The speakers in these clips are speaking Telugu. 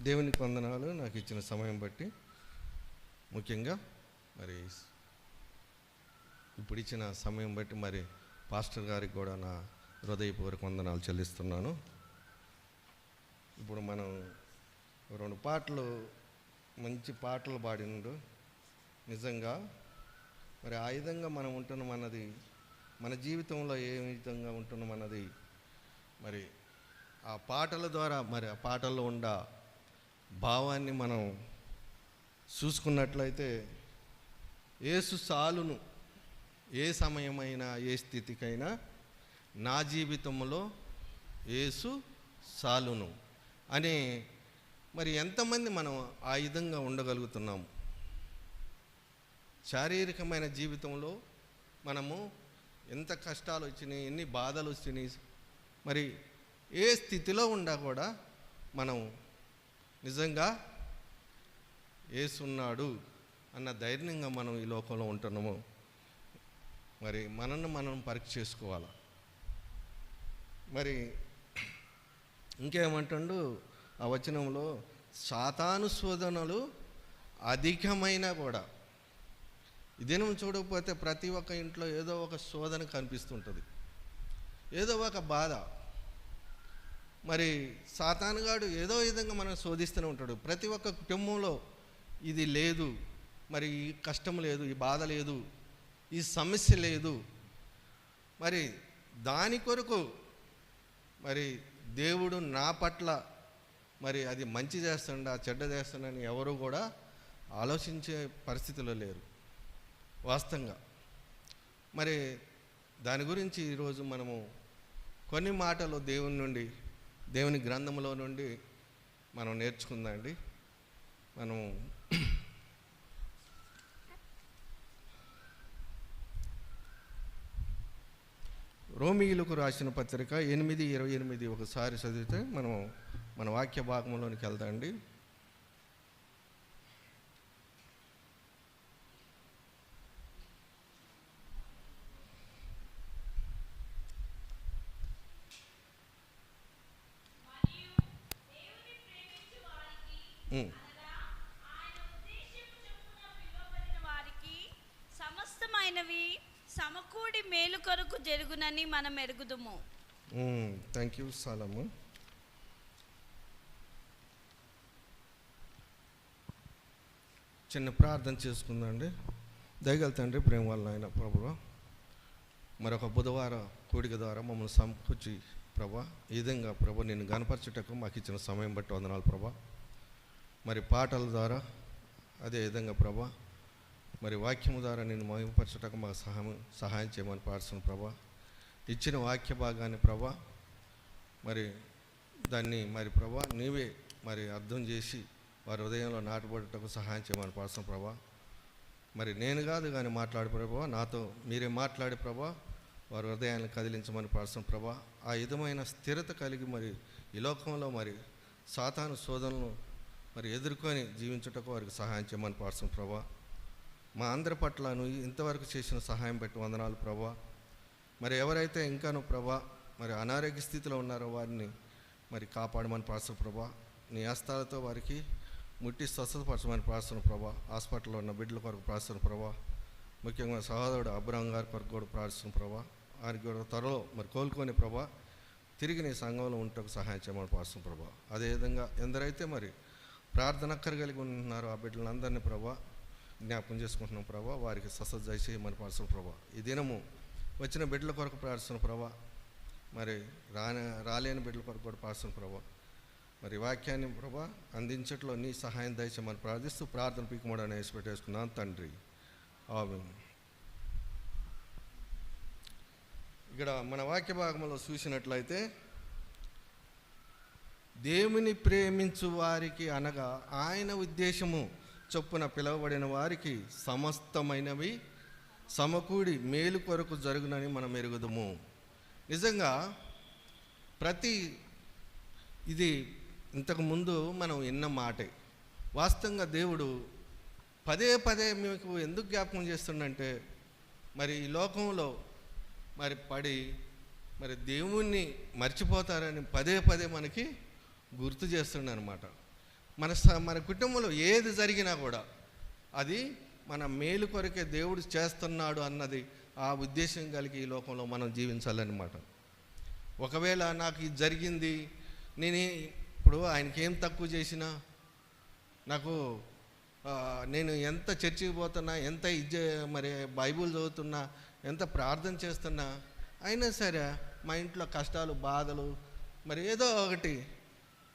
దేవునికి వందనాలు. నాకు ఇచ్చిన సమయం బట్టి ముఖ్యంగా మరి ఇప్పుడు ఇచ్చిన సమయం బట్టి మరి పాస్టర్ గారికి కూడా నా హృదయపూర్వక వందనాలు చెల్లిస్తున్నాను. ఇప్పుడు మనం 2 పాటలు మంచి పాటలు పాడినడు. నిజంగా మరి ఆ విధంగా మనం ఉంటున్నాం అన్నది, మన జీవితంలో ఏ విధంగా ఉంటున్నాం అన్నది మరి ఆ పాటల ద్వారా, మరి ఆ పాటల్లో ఉన్న భావాన్ని మనం చూసుకున్నట్లయితే, యేసు సాలును, ఏ సమయమైనా ఏ స్థితికైనా నా జీవితంలో యేసు సాలును అని మరి ఎంతమంది మనం ఆ విధంగా ఉండగలుగుతున్నాము? శారీరకమైన జీవితంలో మనము ఎంత కష్టాలు వచ్చినాయి, ఎన్ని బాధలు వచ్చినాయి, మరి ఏ స్థితిలో ఉండా కూడా మనం నిజంగా యేసున్నాడు అన్న ధైర్యంగా మనం ఈ లోకంలో ఉంటున్నాము. మరి మనల్ని మనం పరీక్ష చేసుకోవాలి. మరి ఇంకేమంటాడు ఆ వచనంలో, సాతాను శోధనలు అధికమైనా కూడా, ఈ దినం చూడకపోతే ప్రతి ఒక్క ఇంట్లో ఏదో ఒక శోధన కనిపిస్తుంటుంది, ఏదో ఒక బాధ. మరి సాతానుగాడు ఏదో విధంగా మనం శోధిస్తూనే ఉంటాడు. ప్రతి ఒక్క కుటుంబంలో ఇది లేదు, మరి ఈ కష్టం లేదు, ఈ బాధ లేదు, ఈ సమస్య లేదు. మరి దాని కొరకు మరి దేవుడు నా పట్ల మరి అది మంచి చేస్తుండా చెడ్డ చేస్తుండని ఎవరు కూడా ఆలోచించే పరిస్థితిలో లేరు వాస్తవంగా. మరి దాని గురించి ఈరోజు మనము కొన్ని మాటలు దేవుని గ్రంథంలో నుండి మనం నేర్చుకుందామండి. మనం రోమీయులకు రాసిన పత్రిక 8:28 ఒకసారి చదివితే మనం మన వాక్య భాగంలోనికి వెళ్దామండి. సమస్తమైనవి సమకూడి మేలు కొరకు జరుగునని మనం ఎరుగుదుము. Thank you Salamma. చిన్న ప్రార్థన చేసుకుందండి. దయగల తండ్రి, ప్రేమ వల్ల ఆయన ప్రభువా, మరొక బుధవార కూడిక ద్వారా మమ్మల్ని సమకూర్చి ప్రభా, ఈ విధంగా ప్రభా నేను గనపరచుటకు మాకు ఇచ్చిన సమయం బట్టి వందనాలు ప్రభా. మరి పాటల ద్వారా అదే విధంగా ప్రభా మరి వాక్యము ద్వారా నేను మహిమపరచుటకు మాకు సహాయం చేయమని ప్రార్థన ప్రభా. ఇచ్చిన వాక్య భాగాన్ని ప్రభా మరి దాన్ని మరి ప్రభా నీవే మరి అర్థం చేసి వారి హృదయంలో నాటబడుటకు సహాయం చేయమని ప్రార్థన ప్రభా. మరి నేను కాదు కానీ మాట్లాడే ప్రభా, నాతో మీరే మాట్లాడే ప్రభా వారి హృదయాన్ని కదిలించమని ప్రార్థన ప్రభా. ఆ విధమైన స్థిరత కలిగి మరి ఈ లోకంలో మరి సాతాను శోధనలను మరి ఎదుర్కొని జీవించుటకు వారికి సహాయం చేయమని ప్రార్థన ప్రభా. మా అందరి పట్ల నువ్వు ఇంతవరకు చేసిన సహాయం బట్టి వందనాలు ప్రభా. మరి ఎవరైతే ఇంకాను ప్రభా మరి అనారోగ్య స్థితిలో ఉన్నారో వారిని మరి కాపాడమని ప్రార్థన ప్రభా. నీ హస్తాలతో వారికి ముట్టి స్వస్థతపరచమని ప్రార్థన ప్రభా. హాస్పిటల్లో ఉన్న బిడ్డల కొరకు ప్రార్థన ప్రభా. ముఖ్యంగా సహోదరుడు అబ్రహం గారి కొరకు కూడా ప్రార్థన ప్రభా. వారికి కూడా త్వరలో మరి కోలుకొని ప్రభా తిరిగి నీ సంఘంలో ఉంటకు సహాయం చేయమని ప్రార్థన ప్రభా. అదేవిధంగా ఎందరైతే మరి ప్రార్థన కలిగి ఉంటున్నారో ఆ బిడ్డలందరినీ ప్రభా జ్ఞాపకం చేసుకుంటున్నాం ప్రభా. వారికి స్వస్థత దయచేయమని ప్రార్థన ప్రభా. ఈ దినము వచ్చిన బిడ్డల కొరకు ప్రార్థన ప్రభా. మరి రాలేని బిడ్డల కొరకు కూడా ప్రార్థన ప్రభా. మరి వాక్యాన్ని ప్రభా అందించట్లో నీ సహాయం దయచేయమని ప్రార్థిస్తూ ప్రార్థన పీకుమడని వేసి పెట్టేసుకున్నాను తండ్రి, ఆమేన్. ఇక్కడ మన వాక్య భాగంలో చూసినట్లయితే, దేవుని ప్రేమించు వారికి అనగా ఆయన ఉద్దేశము చొప్పున పిలువబడిన వారికి సమస్తమైనవి సమకూడి మేలు కొరకు జరుగునని మనం ఎరుగుదుము. నిజంగా ఇది ఇంతకుముందు మనం విన్న మాటే. వాస్తవంగా దేవుడు పదే పదే మీకు ఎందుకు జ్ఞాపకం చేస్తుండంటే, మరి ఈ లోకంలో మరి పడి మరి దేవుణ్ణి మర్చిపోతారని పదే పదే మనకి గుర్తు చేస్తుండనమాట. మన కుటుంబంలో ఏది జరిగినా కూడా అది మన మేలు కొరకే దేవుడు చేస్తున్నాడు అన్నది ఆ ఉద్దేశం కలిగి ఈ లోకంలో మనం జీవించాలన్నమాట. ఒకవేళ నాకు ఇది జరిగింది, నేను ఇప్పుడు ఆయనకి ఏం తక్కువ చేసినా, నాకు నేను ఎంత చర్చికి పోతున్నా, ఎంత మరి బైబుల్ చదువుతున్నా, ఎంత ప్రార్థన చేస్తున్నా, అయినా సరే మా ఇంట్లో కష్టాలు, బాధలు, మరి ఏదో ఒకటి,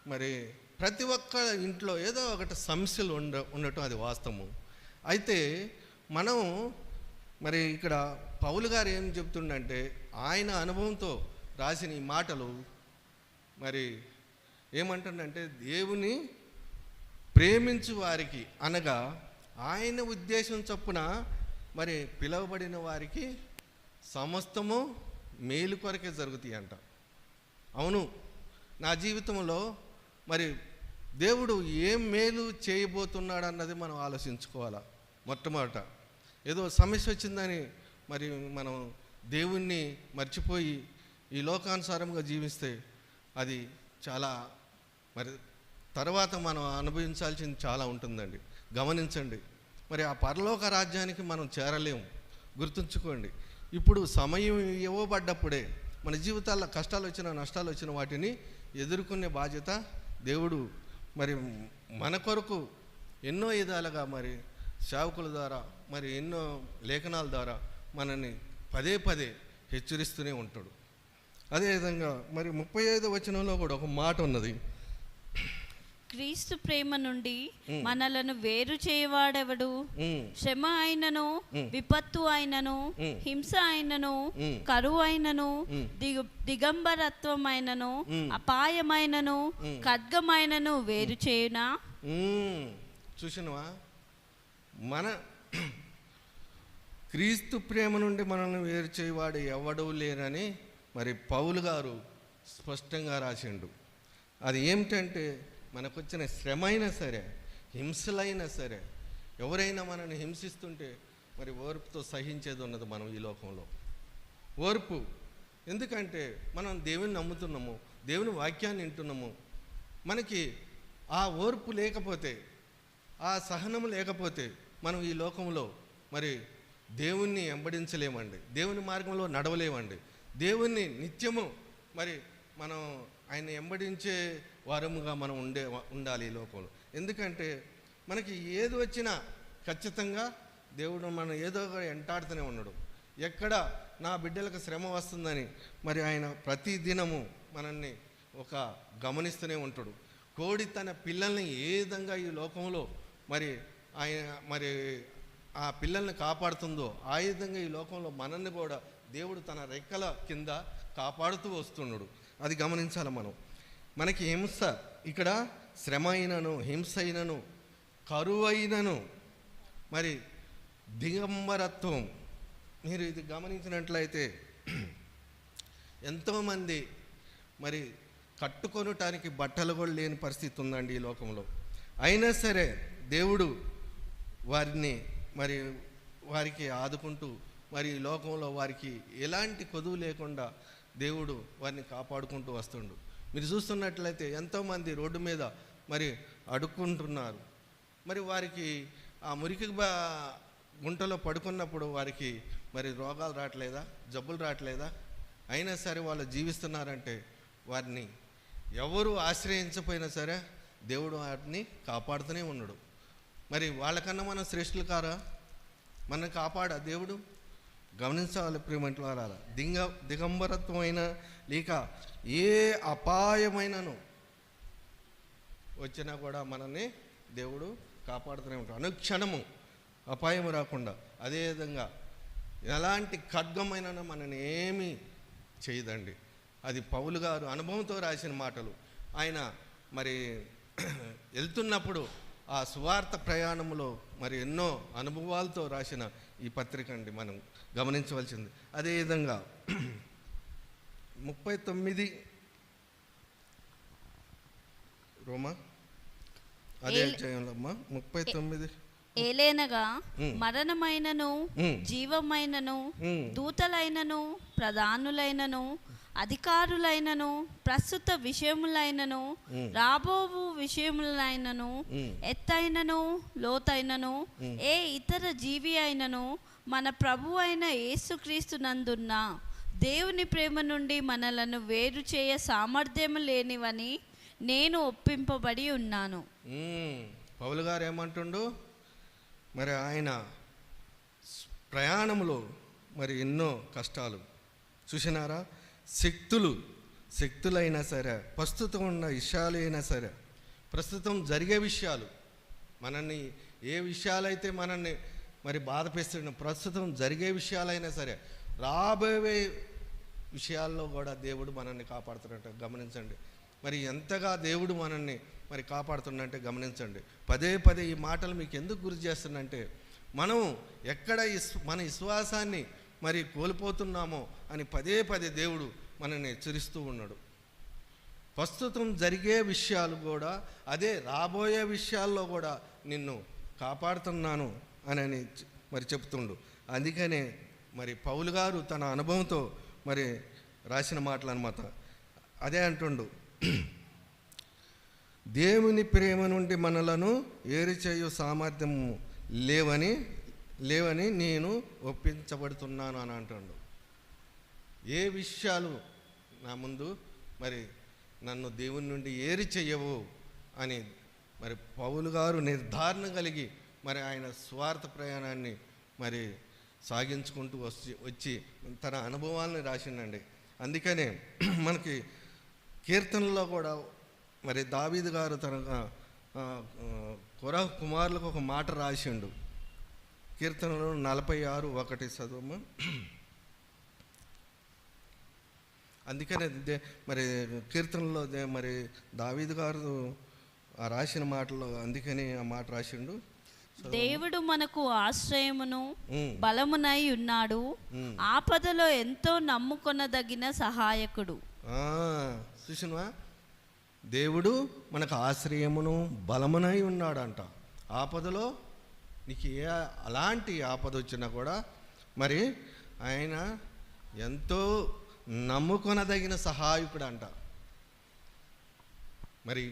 మరి ప్రతి ఒక్క ఇంట్లో ఏదో ఒకటి సమస్యలు ఉండటం అది వాస్తవము. అయితే మనం మరి ఇక్కడ పౌలు గారు ఏం చెప్తుండంటే, ఆయన అనుభవంతో రాసిన ఈ మాటలు మరి ఏమంటుండంటే, దేవుని ప్రేమించు వారికి అనగా ఆయన ఉద్దేశం చొప్పున మరి పిలువబడిన వారికి సమస్తము మేలు కొరకే జరుగుతాయి అంట. అవును, నా జీవితంలో మరి దేవుడు ఏం మేలు చేయబోతున్నాడు అన్నది మనం ఆలోచించుకోవాలా. మొట్టమొదట ఏదో సమస్య వచ్చిందని మరి మనం దేవుణ్ణి మర్చిపోయి ఈ లోకానుసారంగా జీవిస్తే అది చాలా మరి తర్వాత మనం అనుభవించాల్సింది చాలా ఉంటుందండి. గమనించండి, మరి ఆ పరలోక రాజ్యానికి మనం చేరలేము. గుర్తుంచుకోండి, ఇప్పుడు సమయం ఇవ్వబడ్డప్పుడే మన జీవితాల్లో కష్టాలు వచ్చినా, నష్టాలు వచ్చిన వాటిని ఎదుర్కొనే బాధ్యత దేవుడు మరి మన కొరకు ఎన్నో విధాలుగా మరి సేవకుల ద్వారా, మరి ఎన్నో లేఖనాల ద్వారా మనల్ని పదే పదే హెచ్చరిస్తూనే ఉంటాడు. అదేవిధంగా మరి 35వ వచనంలో కూడా ఒక మాట ఉన్నది, క్రీస్తు ప్రేమ నుండి మనలను వేరు చేయవాడెవడు? శ్రమ అయినను, విపత్తు అయినను, హింస అయినను, కరువు అయినను, దిగంబరత్వమైనను, అపాయమైనను, ఖడ్గమైనను వేరు చేయునా? చూసినవా, మన క్రీస్తు ప్రేమ నుండి మనల్ని వేరు చేయవాడు ఎవడూ లేరని మరి పౌలు గారు స్పష్టంగా రాసిండు. అది ఏమిటంటే, మనకు వచ్చిన శ్రమ అయినా సరే, హింసలైనా సరే, ఎవరైనా మనల్ని హింసిస్తుంటే మరి ఓర్పుతో సహించేది ఉన్నది మనం ఈ లోకంలో. ఓర్పు ఎందుకంటే మనం దేవుని నమ్ముతున్నాము, దేవుని వాక్యాన్ని వింటున్నాము. మనకి ఆ ఓర్పు లేకపోతే, ఆ సహనము లేకపోతే మనం ఈ లోకంలో మరి దేవుణ్ణి వెంబడించలేమండి, దేవుని మార్గంలో నడవలేమండి. దేవుణ్ణి నిత్యము మరి మనం ఆయన వెంబడించే వారముగా మనం ఉండాలి ఈ లోకంలో. ఎందుకంటే మనకి ఏది వచ్చినా ఖచ్చితంగా దేవుడు మనం ఏదో ఒక వెంటాడుతూనే ఉన్నాడు. ఎక్కడ నా బిడ్డలకు శ్రమ వస్తుందని మరి ఆయన ప్రతి దినము మనల్ని ఒక గమనిస్తూనే ఉంటాడు. కోడి తన పిల్లల్ని ఏ విధంగా ఈ లోకంలో మరి ఆయన మరి ఆ పిల్లల్ని కాపాడుతుందో ఆ విధంగా ఈ లోకంలో మనల్ని కూడా దేవుడు తన రెక్కల కింద కాపాడుతూ వస్తున్నాడు. అది గమనించాలి మనం. మనకి హింస, ఇక్కడ శ్రమ అయినను, హింస అయినను, కరువు అయినను, మరి దిగంబరత్వం. మీరు ఇది గమనించినట్లయితే ఎంతోమంది మరి కట్టుకొనటానికి బట్టలు కూడా లేని పరిస్థితి ఉందండి ఈ లోకంలో. అయినా సరే దేవుడు వారికి ఆదుకుంటూ మరి ఈ లోకంలో వారికి ఎలాంటి కొదువు లేకుండా దేవుడు వారిని కాపాడుకుంటూ వస్తుండు. మీరు చూస్తున్నట్లయితే ఎంతోమంది రోడ్డు మీద మరి అడుక్కుంటున్నారు. మరి వారికి ఆ మురికి గుంటలో పడుకున్నప్పుడు వారికి మరి రోగాలు రావట్లేదా, జబ్బులు రావట్లేదా? అయినా సరే వాళ్ళు జీవిస్తున్నారంటే వారిని ఎవరు ఆశ్రయించకపోయినా సరే దేవుడు వాటిని కాపాడుతూనే ఉన్నాడు. మరి వాళ్ళకన్నా మనం శ్రేష్ఠులు కారా? మనం కాపాడా దేవుడు? గమనించాలి ప్రియమంటూ వారాల. దిగంబరత్వమైన లేక ఏ అపాయమైనను వచ్చినా కూడా మనల్ని దేవుడు కాపాడుతూనే ఉంటాడు. అనుక్షణము అపాయం రాకుండా. అదేవిధంగా ఎలాంటి ఖడ్గమైన మనల్ని ఏమీ చేయదండి. అది పౌలు గారు అనుభవంతో రాసిన మాటలు. ఆయన మరి వెళ్తున్నప్పుడు ఆ సువార్త ప్రయాణంలో మరి ఎన్నో అనుభవాలతో రాసిన ఈ పత్రిక అండి మనం గమనించవలసింది. అదేవిధంగా 39 రోమా అదే అధ్యాయంలో 39 ఏలేనగా మరణమైనను, జీవమైనను, దూతలైనను, ప్రధానులైనను, అధికారులైనను ప్రస్తుత విషయములైనను రాబోవు విషయములైనను ఎత్తైనను లోతైనను ఏ ఇతర జీవి అయినను మన ప్రభు అయిన యేసుక్రీస్తు నందున్న దేవుని ప్రేమ నుండి మనలను వేరు చేయ సామర్థ్యం లేనివని నేను ఒప్పింపబడి ఉన్నాను. పౌలు గారు ఏమంటుండు, మరి ఆయన ప్రయాణంలో మరి ఎన్నో కష్టాలు చూసినారా. శక్తులైనా సరే, ప్రస్తుతం ఉన్న విషయాలు అయినా సరే, ప్రస్తుతం జరిగే విషయాలు, మనల్ని ఏ విషయాలైతే మనల్ని మరి బాధపేస్తున్న ప్రస్తుతం జరిగే విషయాలైనా సరే, రాబోయే విషయాల్లో కూడా దేవుడు మనల్ని కాపాడుతున్నట్టు గమనించండి. మరి ఎంతగా దేవుడు మనల్ని మరి కాపాడుతున్నంటే గమనించండి. పదే పదే ఈ మాటలు మీకు ఎందుకు గురి చేస్తున్నంటే, మనం ఎక్కడ మన విశ్వాసాన్ని మరి కోల్పోతున్నామో అని పదే పదే దేవుడు మనల్ని హెచ్చరిస్తూ ఉన్నాడు. ప్రస్తుతం జరిగే విషయాలు కూడా, అదే రాబోయే విషయాల్లో కూడా నిన్ను కాపాడుతున్నాను అని మరి చెప్తుండు. అందుకనే మరి పౌలు గారు తన అనుభవంతో మరి రాసిన మాటలు అన్నమాట. అదే అంటుండు, దేవుని ప్రేమ నుండి మనలను ఏరి చేయు సామర్థ్యం లేవని నేను ఒప్పించబడుతున్నాను అని అంటుండు. ఏ విషయాలు నా ముందు మరి నన్ను దేవుని నుండి ఏరి చెయ్యవు అని మరి పౌలు గారు నిర్ధారణ కలిగి మరి ఆయన స్వార్థ ప్రయాణాన్ని మరి సాగించుకుంటూ వచ్చి తన అనుభవాలను రాసిండండి. అందుకనే మనకి కీర్తనలో కూడా మరి దావీదు గారు తన కొరహు కుమారులకు ఒక మాట రాసిండు. కీర్తనలో 46:1 చదువు. అందుకనే మరి కీర్తనలో మరి దావీదు గారు రాసిన మాటలో అందుకని ఆ మాట రాసిండు. దేవుడు మనకు ఆశ్రయమును బలమునై ఉన్నాడు, ఆపదలో ఎంతో నమ్ముకొనదగిన సహాయకుడు. చూసినవా, దేవుడు మనకు ఆశ్రయమును బలమునై ఉన్నాడంట. ఆపదలో నీకు అలాంటి ఆపద వచ్చినా కూడా మరి ఆయన ఎంతో నమ్ముకొనదగిన సహాయకుడు అంట. మరి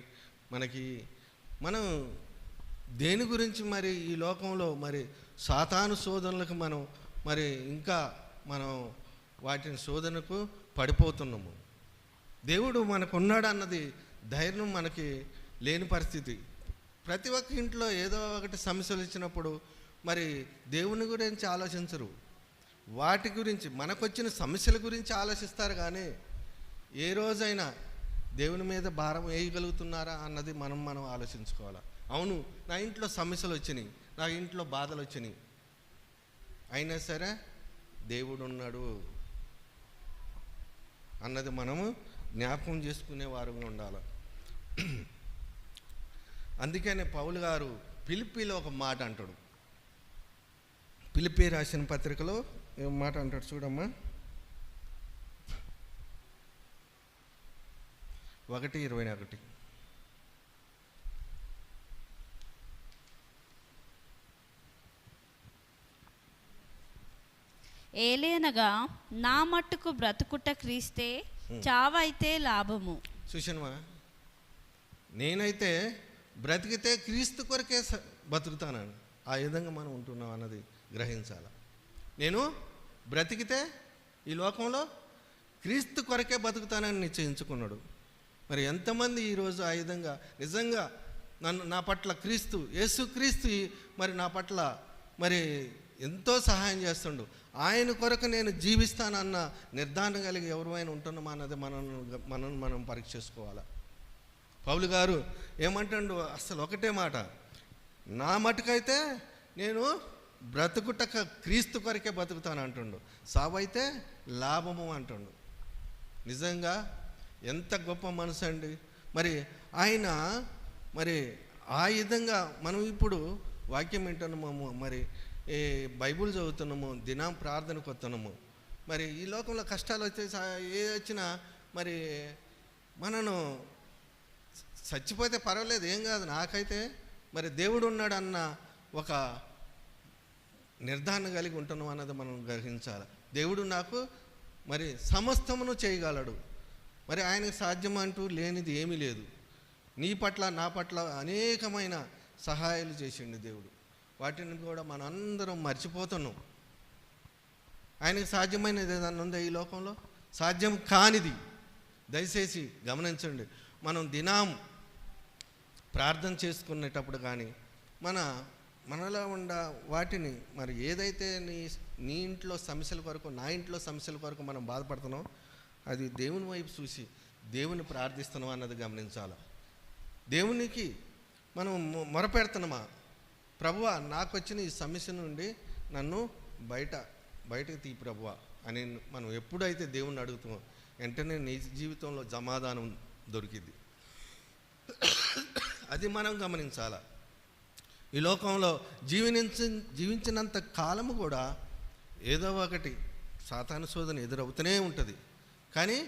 మనం దేని గురించి మరి ఈ లోకంలో మరి సాతాను శోధనలకు మనం ఇంకా వాటిని శోధనకు పడిపోతున్నాము. దేవుడు మనకు ఉన్నాడు అన్నది ధైర్యం మనకి లేని పరిస్థితి. ప్రతి ఒక్క ఇంట్లో ఏదో ఒకటి సమస్యలు ఇచ్చినప్పుడు మరి దేవుని గురించి ఆలోచించరు, వాటి గురించి మనకొచ్చిన సమస్యల గురించి ఆలోచిస్తారు. కానీ ఏ రోజైనా దేవుని మీద భారం వేయగలుగుతున్నారా అన్నది మనం ఆలోచించుకోవాలి. అవును, నా ఇంట్లో సమస్యలు వచ్చినాయి, నా ఇంట్లో బాధలు వచ్చినాయి, అయినా సరే దేవుడు ఉన్నాడు అన్నది మనము జ్ఞాపకం చేసుకునే వారుగా ఉండాలి. అందుకనే పౌలు గారు ఫిలిప్పీలో ఒక మాట అంటాడు. ఫిలిప్పీ రాసిన పత్రికలో ఏం మాట అంటాడు చూడమ్మా. 1:21. ఏలేనగా నా మట్టుకు బ్రతుకుట క్రీస్తే, చావైతే లాభము. చూసినవా, నేనైతే బ్రతికితే క్రీస్తు కొరకే బతుకుతానని ఆ విధంగా మనం ఉంటున్నాం అన్నది గ్రహించాలి. నేను బ్రతికితే ఈ లోకంలో క్రీస్తు కొరకే బతుకుతానని నిశ్చయించుకున్నాడు. మరి ఎంతమంది ఈరోజు ఆ విధంగా నిజంగా నా పట్ల యేసుక్రీస్తు మరి నా పట్ల మరి ఎంతో సహాయం చేస్తుండు, ఆయన కొరకు నేను జీవిస్తానన్న నిర్ధారణ కలిగి ఎవరైనా ఉంటున్నామా అన్నది మనం పరీక్ష చేసుకోవాలి. పౌలు గారు ఏమంటాడు, అసలు ఒకటే మాట, నా మటుకైతే నేను బ్రతుకుటక క్రీస్తు కొరకే బతుకుతాను అంటుండు, సావైతే లాభము అంటుండు. నిజంగా ఎంత గొప్ప మనసు అండి. మరి ఆయన మరి ఆ విధంగా మనం ఇప్పుడు వాక్యం వింటున్నాము, మరి బైబుల్ చదువుతున్నాము, దినం ప్రార్థనకు వస్తున్నాము. మరి ఈ లోకంలో కష్టాలు ఏ వచ్చినా మరి మనను చచ్చిపోతే పర్వాలేదు, ఏం కాదు, నాకైతే మరి దేవుడు ఉన్నాడు అన్న ఒక నిర్ధారణ కలిగి ఉంటున్నాం అన్నది మనం గ్రహించాలి. దేవుడు నాకు మరి సమస్తమును చేయగలడు. మరి ఆయనకు సాధ్యం అంటూ లేనిది ఏమీ లేదు. నీ పట్ల నా పట్ల అనేకమైన సహాయాలు చేసిండు దేవుడు. వాటిని కూడా మనం అందరం మర్చిపోతున్నాం. ఆయనకు సాధ్యమైనది ఏదన్నా ఉందా ఈ లోకంలో? సాధ్యం కానిది దయచేసి గమనించండి. మనం దినం ప్రార్థన చేసుకునేటప్పుడు కానీ మనలో ఉన్న వాటిని మరి ఏదైతే నీ ఇంట్లో సమస్యల కొరకు, నా ఇంట్లో సమస్యల కొరకు మనం బాధపడుతున్నాం, అది దేవుని వైపు చూసి దేవుని ప్రార్థిస్తున్నాం అన్నది గమనించాలి. దేవునికి మనం మొరపెడుతున్నామా, ప్రభువా నాకు వచ్చిన ఈ సమస్య నుండి నన్ను బయటకు తీ ప్రభువా అని మనం ఎప్పుడైతే దేవుణ్ణి అడుగుతామో వెంటనే నీ జీవితంలో సమాధానం దొరికింది. అది మనం గమనించాల. ఈ లోకంలో జీవించినంత కాలము కూడా ఏదో ఒకటి సాతాను శోధన ఎదురవుతూనే ఉంటుంది. కానీ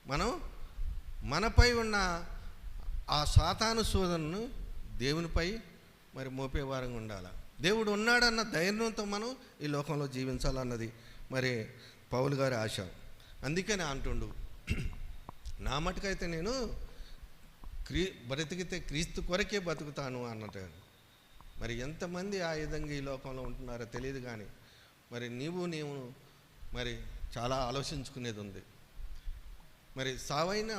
మనం మనపై ఉన్న ఆ సాతాను శోధనను దేవునిపై మరి మోపే వారంగా ఉండాలి. దేవుడు ఉన్నాడన్న ధైర్యంతో మనం ఈ లోకంలో జీవించాలన్నది మరి పౌలు గారి ఆశ. అందుకని అంటుండు, నా మటుకైతే నేను బ్రతికితే క్రీస్తు కొరకే బతుకుతాను అన్నట్టు. మరి ఎంతమంది ఆ విధంగా ఈ లోకంలో ఉంటున్నారో తెలియదు. కానీ మరి నీవు మరి చాలా ఆలోచించుకునేది ఉంది. మరి సావైనా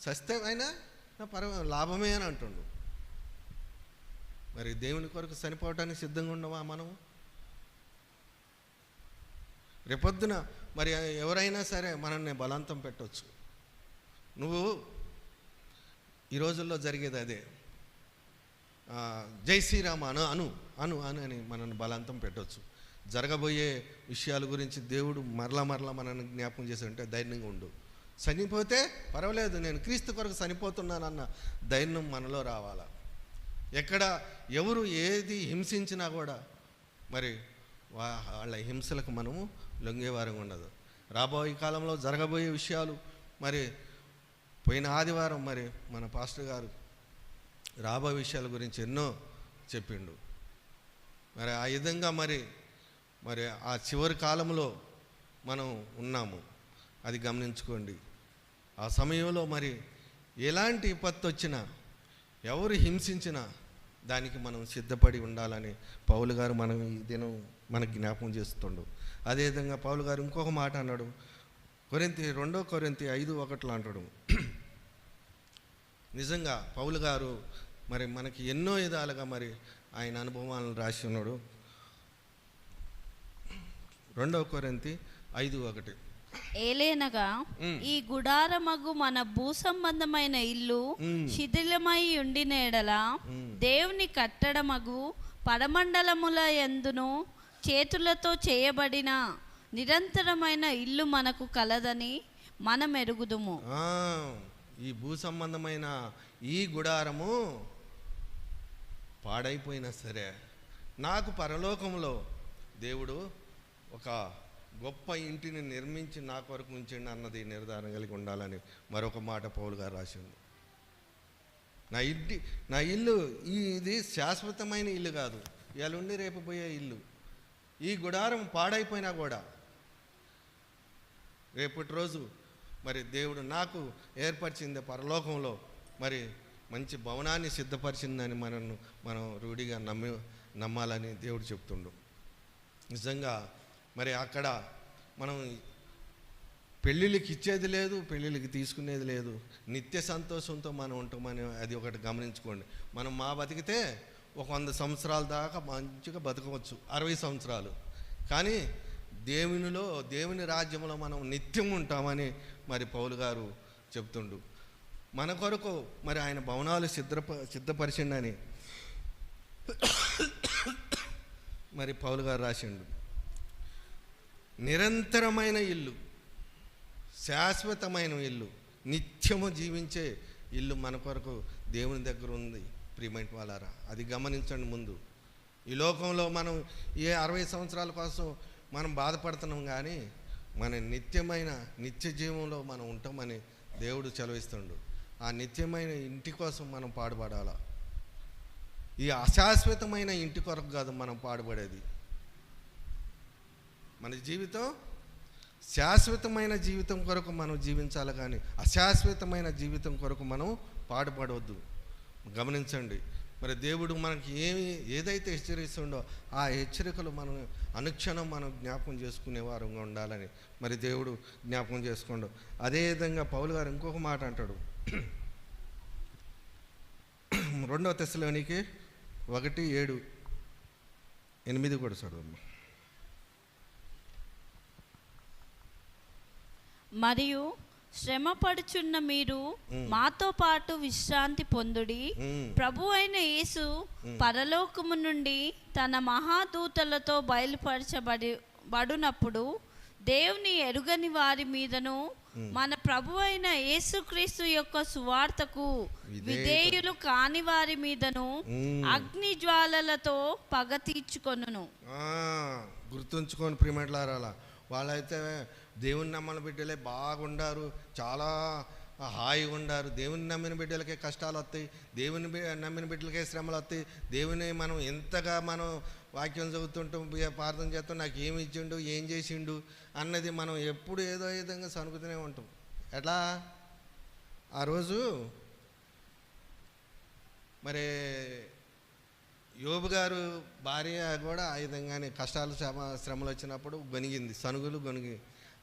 సస్తమైనా లాభమే అని అంటుండు. మరి దేవుని కొరకు చనిపోవటానికి సిద్ధంగా ఉండవా మనం? రేపొద్దున మరి ఎవరైనా సరే మనల్ని బలవంతం పెట్టవచ్చు. నువ్వు ఈ రోజుల్లో జరిగేది అదే, జై శ్రీరామ అను అని మనల్ని బలవంతం పెట్టవచ్చు. జరగబోయే విషయాల గురించి దేవుడు మరలా మనల్ని జ్ఞాపకం చేస్తుంటే ధైర్యంగా ఉండు. చనిపోతే పర్వాలేదు, నేను క్రీస్తు కొరకు చనిపోతున్నానన్న ధైర్యం మనలో రావాలా. ఎక్కడ ఎవరు ఏది హింసించినా కూడా మరి వాళ్ళ హింసలకు మనము లొంగేవారంగా ఉండదు. రాబోయే కాలంలో జరగబోయే విషయాలు మరి పోయిన ఆదివారం మరి మన పాస్టర్ గారు రాబోయే విషయాల గురించి ఎన్నో చెప్పిండు. మరి ఆ విధంగా మరి ఆ చివరి కాలంలో మనం ఉన్నాము, అది గమనించుకోండి. ఆ సమయంలో మరి ఎలాంటి విపత్తు వచ్చినా, ఎవరు హింసించినా దానికి మనం సిద్ధపడి ఉండాలని పౌలు గారు మనం ఈ దినం మనకు జ్ఞాపకం చేస్తుండు. అదేవిధంగా పౌలు గారు ఇంకొక మాట అన్నాడు, 2 కొరింథీ 5:1 అంటాడు. నిజంగా పౌలు గారు మరి మనకి ఎన్నో విధాలుగా మరి ఆయన అనుభవాలను రాసి ఉన్నాడు. 2 కొరింథీ 5:1 ఏలేనగా ఈ గుడారమగు మన భూ సంబంధమైన ఇల్లు శిథిలమై ఉండినేడల దేవుని కట్టడమగు పరమండలముల యందును చేతులతో చేయబడిన నిరంతరమైన ఇల్లు మనకు కలదని మనం ఎరుగుదుము. ఈ భూ సంబంధమైన ఈ గుడారము పాడైపోయినా సరే నాకు పరలోకంలో దేవుడు ఒక గొప్ప ఇంటిని నిర్మించి నా కొరకు ఉంచండి అన్నది నిర్ధారణ కలిగి ఉండాలని మరొక మాట పౌలు గారు రాసింది. నా ఇల్లు ఇది శాశ్వతమైన ఇల్లు కాదు, ఇవాళ ఉండి రేపు పోయే ఇల్లు. ఈ గుడారం పాడైపోయినా కూడా రేపటి రోజు మరి దేవుడు నాకు ఏర్పరిచింది పరలోకంలో మరి మంచి భవనాన్ని సిద్ధపరిచిందని మనం రూఢిగా నమ్మాలని దేవుడు చెప్తుండు. నిజంగా మరి అక్కడ మనం పెళ్ళిళ్ళకి ఇచ్చేది లేదు, పెళ్ళిళ్ళకి తీసుకునేది లేదు, నిత్య సంతోషంతో మనం ఉంటామని అది ఒకటి గమనించుకోండి. మనం బతికితే ఒక 100 సంవత్సరాల దాకా మంచిగా బతకవచ్చు, 60 సంవత్సరాలు. కానీ దేవుని రాజ్యంలో మనం నిత్యం ఉంటామని మరి పౌలు గారు చెప్తుండు. మన కొరకు మరి ఆయన భవనాలు సిద్ధపరిచిండని మరి పౌలు గారు రాసిండు. నిరంతరమైన ఇల్లు, శాశ్వతమైన ఇల్లు, నిత్యము జీవించే ఇల్లు మన కొరకు దేవుని దగ్గర ఉంది. ప్రియమైన వాళ్ళారా, అది గమనించండి. ముందు ఈ లోకంలో మనం 60 సంవత్సరాల కోసం మనం బాధపడుతున్నాం, కానీ మన నిత్య జీవంలో మనం ఉంటామని దేవుడు సెలవిస్తుండు. ఆ నిత్యమైన ఇంటి కోసం మనం పాడుపడాలా. ఈ అశాశ్వతమైన ఇంటి కొరకు కాదు మనం పాడుపడేది. మన జీవితం శాశ్వతమైన జీవితం కొరకు మనం జీవించాలి, కానీ అశాశ్వతమైన జీవితం కొరకు మనం పాటుపడవద్దు. గమనించండి, మరి దేవుడు మనకి ఏదైతే హెచ్చరిస్తుండో ఆ హెచ్చరికలు మనం అనుక్షణం మనం జ్ఞాపకం చేసుకునే వారంగా ఉండాలని మరి దేవుడు జ్ఞాపకం చేసుకోండు. అదేవిధంగా పౌలు గారు ఇంకొక మాట అంటాడు, 2 తెస్సలోనికే 1:7-8 కూడా చదవమ్మా. మరియు శ్రమ పడుచున్న మీరు మాతో పాటు విశ్రాంతి పొందుడి. ప్రభు అయిన యేసు పరలోకము నుండి తన మహాదూతలతో బయలుపరచబడినప్పుడు దేవుని ఎరుగని వారి మీదను మన ప్రభు అయిన యేసుక్రీస్తు యొక్క సువార్తకు విధేయులు కాని వారి మీదను అగ్ని జ్వాలలతో పగ తీర్చుకొనును. గుర్తుంచుకొని ప్రియమట్లారాల, వాళ్ళైతే దేవుని నమ్మని బిడ్డలే బాగుండారు, చాలా హాయిగా ఉండారు. దేవుని నమ్మిన బిడ్డలకే కష్టాలు వస్తాయి, దేవుని నమ్మిన బిడ్డలకే శ్రమలు వస్తాయి. దేవుని మనం ఎంతగా మనం వాక్యం చదువుతుంటాం, ప్రార్థన చేస్తాం, నాకు ఏమి ఇచ్చిండు, ఏం చేసిండు అన్నది మనం ఎప్పుడు ఏదో విధంగా సనుకుతూనే ఉంటాం. ఎట్లా ఆ రోజు మరి యోబు గారు భార్య కూడా ఆ విధంగానే కష్టాలు శ్రమలు వచ్చినప్పుడు గొనిగింది, సనుగులు గొనిగి.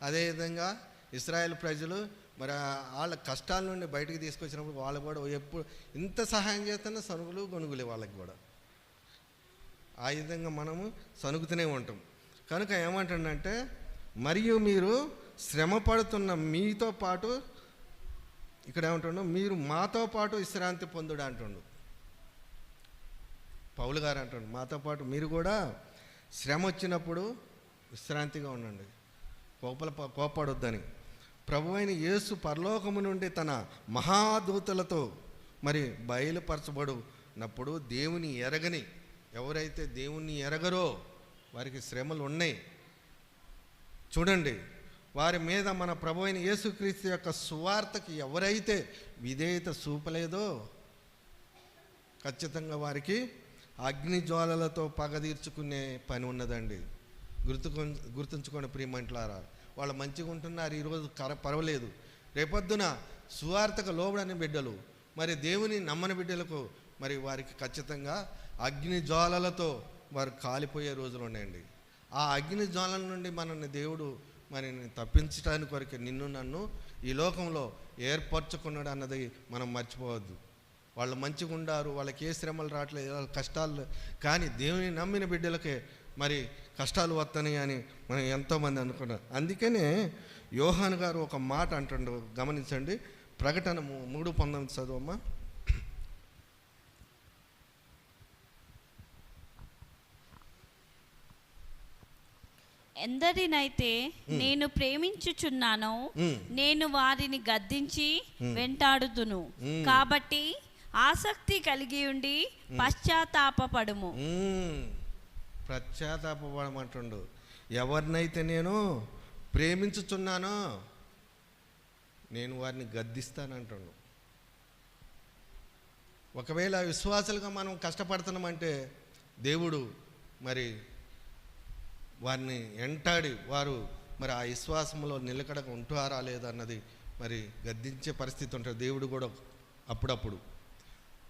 అదేవిధంగా ఇశ్రాయేల్ ప్రజలు మరి వాళ్ళ కష్టాల నుండి బయటకు తీసుకొచ్చినప్పుడు వాళ్ళు కూడా ఎప్పుడు ఇంత సహాయం చేస్తున్నా సనుగులు గొనుగులే వాళ్ళకి కూడా. ఆ విధంగా మనము సనుగుతూనే ఉంటాం. కనుక ఏమంటుండంటే, మరియు మీరు శ్రమ పడుతున్న మీతో పాటు, ఇక్కడ ఏమంటుండో, మీరు మాతో పాటు విశ్రాంతి పొందుడు అంటుండు పౌలు గారు. అంటుండు మాతో పాటు మీరు కూడా శ్రమ వచ్చినప్పుడు విశ్రాంతిగా ఉండండి, కోపడొద్దని. ప్రభు అయిన యేసు పరలోకము నుండి తన మహాదూతలతో మరి బయలుపరచబడినప్పుడు దేవుని ఎరగని, ఎవరైతే దేవుణ్ణి ఎరగరో వారికి శ్రమలు ఉన్నాయి. చూడండి, వారి మీద మన ప్రభు అయిన యేసుక్రీస్తు యొక్క సువార్తకి ఎవరైతే విధేయత చూపలేదో ఖచ్చితంగా వారికి అగ్ని జ్వాలలతో పగ తీర్చుకునే పని ఉన్నదండి. గుర్తుంచుకోండి ప్రియమంట్లారా. వాళ్ళు మంచిగా ఉంటున్నారు ఈరోజు, పర్వాలేదు. రేపొద్దున సువార్తకు లోబడని బిడ్డలు, మరి దేవుని నమ్మని బిడ్డలకు మరి వారికి ఖచ్చితంగా అగ్ని జ్వాలలతో వారు కాలిపోయే రోజులు ఉన్నాయండి. ఆ అగ్ని జ్వాలల నుండి మనల్ని దేవుడు మరి తప్పించడానికి కొరకు నిన్ను నన్ను ఈ లోకంలో ఏర్పరచుకున్నాడు అన్నది మనం మర్చిపోవద్దు. వాళ్ళు మంచిగా ఉండారు, వాళ్ళకి ఏ శ్రమలు రావట్లేదు, కష్టాలు, కానీ దేవుని నమ్మిన బిడ్డలకే మరి కష్టాలు వస్తాయి అని మనం ఎంతోమంది అనుకున్నారు. అందుకనే యోహాను గారు ఒక మాట అంటుండు, గమనించండి. ప్రకటన 3:19 చదువమ్మా. ఎందరినైతే నేను ప్రేమించుచున్నానో నేను వారిని గద్దించి వెంటాడుదును. కాబట్టి ఆసక్తి కలిగి ఉండి పశ్చాత్తాపపడుము. పశ్చాత్తాపడమంటుండు. ఎవరినైతే నేను ప్రేమించుచున్నానో నేను వారిని గద్దిస్తానంటుండు. ఒకవేళ విశ్వాసులుగా మనం కష్టపడుతున్నామంటే దేవుడు మరి వారిని వెంటాడి వారు మరి ఆ విశ్వాసంలో నిలకడగా ఉంటున్నారా లేదన్నది మరి గద్దించే పరిస్థితి ఉంటుంది దేవుడు కూడా అప్పుడప్పుడు.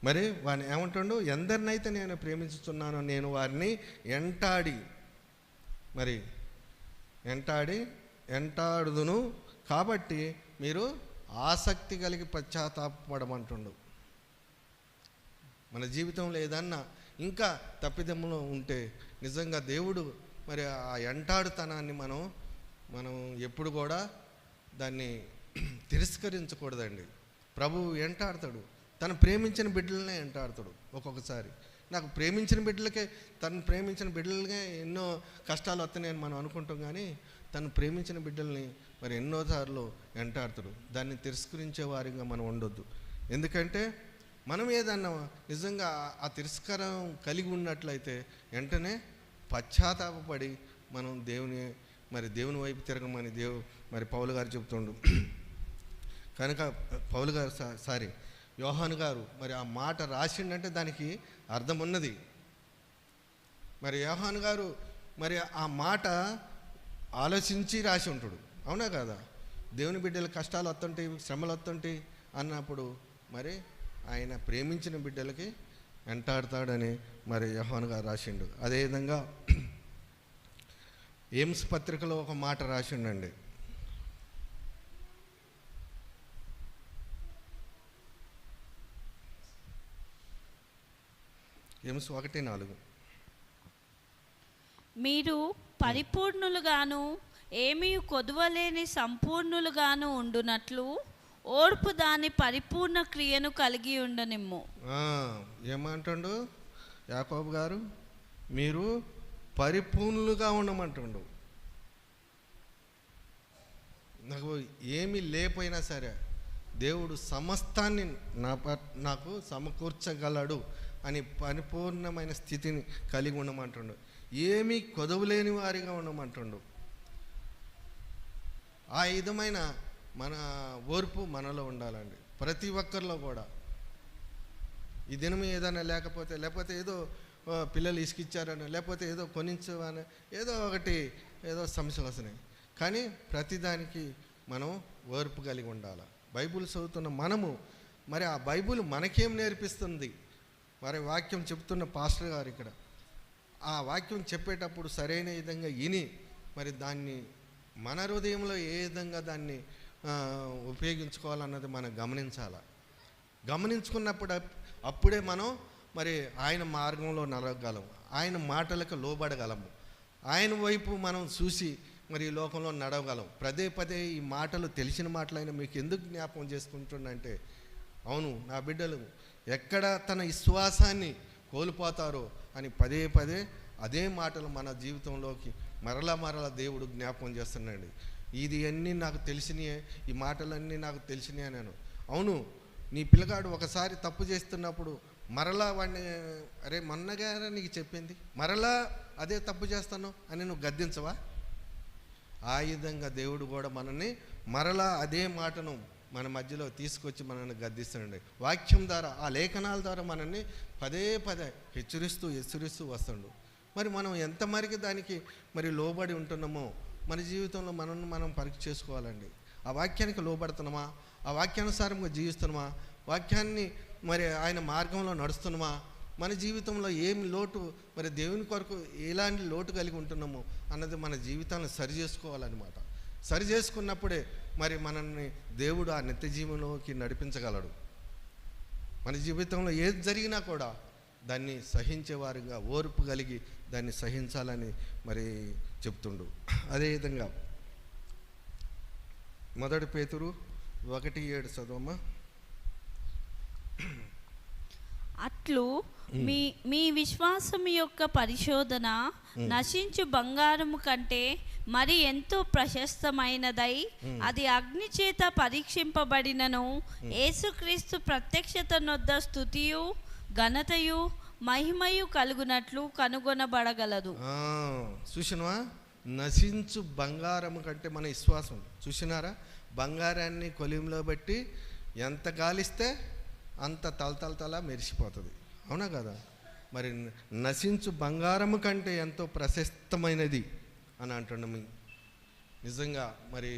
మరి వారిని ఏమంటుండు, ఎందరినైతే నేను ప్రేమించుతున్నానో నేను వారిని వెంటాడుదును. కాబట్టి మీరు ఆసక్తి కలిగి పశ్చాత్తాపడమంటుండు. మన జీవితంలో ఏదన్నా ఇంకా తప్పిదమ్ములు ఉంటే నిజంగా దేవుడు మరి ఆ వెంటాడుతనాన్ని మనం ఎప్పుడు కూడా దాన్ని తిరస్కరించకూడదండి. ప్రభువు వెంటాడతాడు, తను ప్రేమించిన బిడ్డలనే వెంటాడతాడు. ఒక్కొక్కసారి నాకు ప్రేమించిన బిడ్డలకే, తను ప్రేమించిన బిడ్డలకే ఎన్నో కష్టాలు వస్తున్నాయని మనం అనుకుంటాం, కానీ తను ప్రేమించిన బిడ్డల్ని మరి ఎన్నోసార్లు వెంటాడతాడు. దాన్ని తిరస్కరించే వారిగా మనం ఉండొద్దు. ఎందుకంటే మనం ఏదన్నా నిజంగా ఆ తిరస్కారం కలిగి ఉన్నట్లయితే వెంటనే పశ్చాత్తాపడి మనం దేవుని వైపు తిరగమని మరి పౌలు గారు చెబుతుండు. కనుక పౌలు గారు యోహాను గారు మరి ఆ మాట రాసిండంటే దానికి అర్థం ఉన్నది. మరి యోహాను గారు మరి ఆ మాట ఆలోచించి రాసి ఉంటాడు. అవునా కదా? దేవుని బిడ్డల కష్టాలు వస్తుంటాయి, శ్రమలు వస్తుంటాయి అన్నప్పుడు మరి ఆయన ప్రేమించిన బిడ్డలకి వెంటాడతాడని మరి యోహాను గారు రాసిండు. అదేవిధంగా ఏమ్స్ పత్రికలో ఒక మాట రాసిండండి. ఏమ్స్ 1:4. మీరు పరిపూర్ణులుగాను ఏమీ కొదువలేని సంపూర్ణులుగాను ఉండునట్లు ఓర్పు దాని పరిపూర్ణ క్రియను కలిగి ఉండనిమ్ము. ఏమంటుండు యాకోబు గారు? మీరు పరిపూర్ణులుగా ఉండమంటుండు. నాకు ఏమీ లేకపోయినా సరే దేవుడు సమస్తాన్ని నాకు సమకూర్చగలడు అని పరిపూర్ణమైన స్థితిని కలిగి ఉండమంటుండు. ఏమీ కొదవలేని వారిగా ఉండమంటుండు. ఆ విధమైన మన ఓర్పు మనలో ఉండాలండి, ప్రతి ఒక్కరిలో కూడా. ఈ దినం ఏదైనా లేకపోతే ఏదో పిల్లలు ఇసుకిచ్చారని, లేకపోతే ఏదో కొనించమని, ఏదో సమస్యలు వస్తున్నాయి. కానీ ప్రతిదానికి మనం ఓర్పు కలిగి ఉండాలి. బైబిల్ చదువుతున్న మనము మరి ఆ బైబిల్ మనకేం నేర్పిస్తుంది? మరి వాక్యం చెప్తున్న పాస్టర్ గారు ఇక్కడ ఆ వాక్యం చెప్పేటప్పుడు సరైన విధంగా విని మరి దాన్ని మన హృదయంలో ఏ విధంగా దాన్ని ఉపయోగించుకోవాలన్నది మనం గమనించుకున్నప్పుడు అప్పుడే మనం మరి ఆయన మార్గంలో నడవగలము, ఆయన మాటలకు లోబడగలము, ఆయన వైపు మనం చూసి మరి ఈ లోకంలో నడవగలం. పదే ఈ మాటలు తెలిసిన మాటలైనా మీకు ఎందుకు జ్ఞాపకం చేసుకుంటుండంటే, అవును నా బిడ్డలు ఎక్కడ తన విశ్వాసాన్ని కోల్పోతారో అని పదే అదే మాటలు మన జీవితంలోకి మరలా దేవుడు జ్ఞాపకం చేస్తున్నాడు. ఇది అన్నీ నాకు తెలిసినాయే, ఈ మాటలన్నీ నాకు తెలిసినాయి నేను. అవును, నీ పిల్లగాడు ఒకసారి తప్పు చేస్తున్నప్పుడు మరలా వాడిని, అరే మొన్నగా నీకు చెప్పింది, మరలా అదే తప్పు చేస్తాను అని నువ్వు గద్దించవా? ఆ విధంగా దేవుడు కూడా మనల్ని మరలా అదే మాటను మన మధ్యలో తీసుకొచ్చి మనల్ని గద్దిస్తాడండి. వాక్యం ద్వారా, ఆ లేఖనాల ద్వారా మనల్ని పదే హెచ్చరిస్తూ వస్తాడు. మరి మనం ఎంతమరికి దానికి మరి లోబడి ఉంటున్నామో మన జీవితంలో మనం పరీక్ష చేసుకోవాలండి. ఆ వాక్యానికి లోబడుతున్నామా? ఆ వాక్యానుసారంగా జీవిస్తున్నామా? వాక్యాన్ని మరి ఆయన మార్గంలో నడుస్తున్నామా? మన జీవితంలో ఏమి లోటు, మరి దేవుని కొరకు ఎలాంటి లోటు కలిగి ఉంటున్నామో అన్నది మన జీవితాన్ని సరి చేసుకోవాలన్నమాట. సరి చేసుకున్నప్పుడే మరి మనల్ని దేవుడు ఆ నిత్య జీవంలోకి నడిపించగలడు. మన జీవితంలో ఏది జరిగినా కూడా దాన్ని సహించేవారుగా ఓర్పు కలిగి దాన్ని సహించాలని మరి చెప్తుండు. అదేవిధంగా 1 పేతురు 1:7 చదవమ్మా. అట్లు మీ విశ్వాసం యొక్క పరిశోధన నశించు బంగారము కంటే మరి ఎంతో ప్రశస్తమైనదై అది అగ్ని చేత పరీక్షింపబడినను యేసుక్రీస్తు ప్రత్యక్షత నొద్ద స్తుతియు ఘనతయు మహిమయు కలుగునట్లు కనుగొనబడగలదు. చూసినవా? నశించు బంగారము కంటే మన విశ్వాసం. చూసినారా? బంగారాన్ని కొలింలో బట్టి ఎంత గాలిస్తే అంత తలతల మెరిసిపోతుంది, అవునా కదా? మరి నశించు బంగారము కంటే ఎంతో ప్రశస్తమైనది అని అంటున్నాము. నిజంగా మరి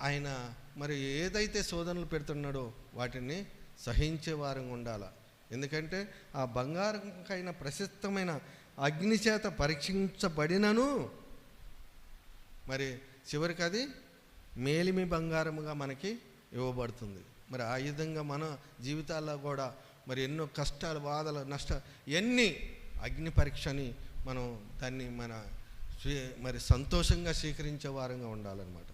ఆయన మరి ఏదైతే శోధనలు పెడుతున్నాడో వాటిని సహించే వారంగా ఉండాలి. ఎందుకంటే ఆ బంగారంకైనా ప్రశస్తమైన అగ్ని చేత పరీక్షించబడినను మరి చివరికి అది మేలిమి బంగారముగా మనకి ఇవ్వబడుతుంది. మరి ఆ విధంగా మన జీవితాల్లో కూడా మరి ఎన్నో కష్టాలు, బాధలు, నష్టాలు ఎన్ని అగ్ని పరీక్షని మనం దాన్ని మరి సంతోషంగా స్వీకరించే వారంగా ఉండాలన్నమాట.